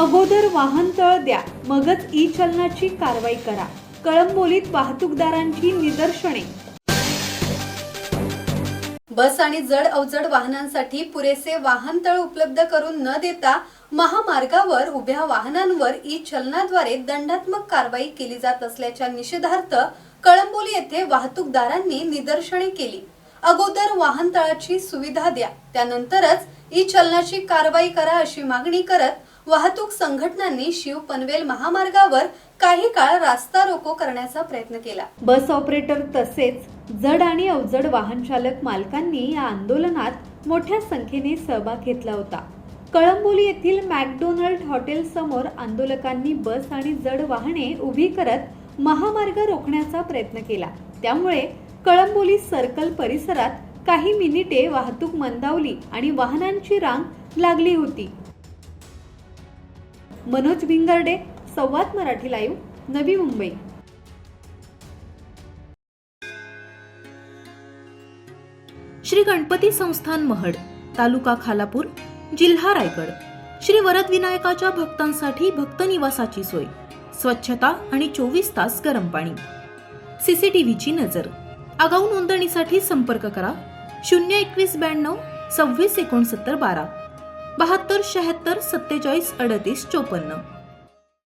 अगोदर वाहनतळ द्या, मगच ई चलनाची कारवाई करा. कळंबोलीत वाहतूकदारांची निदर्शने. बस आणि जड अवजड वाहनांसाठी पुरेसे वाहनतळ उपलब्ध करून न देता महामार्गावर उभ्या वाहनांवर ई चलनाद्वारे दंडात्मक कारवाई केली जात असल्याच्या निषेधार्थ कळंबोली येथे वाहतूकदारांनी निदर्शने केली. अगोदर वाहनतळाची सुविधा द्या, त्यानंतरच ई चलनाची कारवाई करा अशी मागणी करत वाहतूक संघटनांनी शिव पनवेल महामार्गावर काही काळ रास्ता रोको करण्याचा प्रयत्न केला. बस ऑपरेटर तसेच जड आणि अवजड वाहन चालक मालकांनी या आंदोलनात मोठ्या संख्येने सहभाग घेतला होता. कळंबोली येथील मॅकडोनल्ड हॉटेल समोर आंदोलकांनी बस आणि जड वाहने उभी करत महामार्ग रोखण्याचा प्रयत्न केला. त्यामुळे कळंबोली सर्कल परिसरात काही मिनिटे वाहतूक मंदावली आणि वाहनांची रांग लागली होती. मनोज भिंगर्डे, संवाद मराठी लाईव्ह, नवी मुंबई. श्री गणपती संस्थान महड, तालुका खालापूर, जिल्हा रायगड. श्री वरदविनायकाच्या भक्तांसाठी भक्त निवासाची सोय, स्वच्छता आणि 24 तास गरम पाणी. सीसीटीव्हीची नजर. आगाऊ नोंदणीसाठी संपर्क करा 02192 26 69 12 72 76 47 38 54.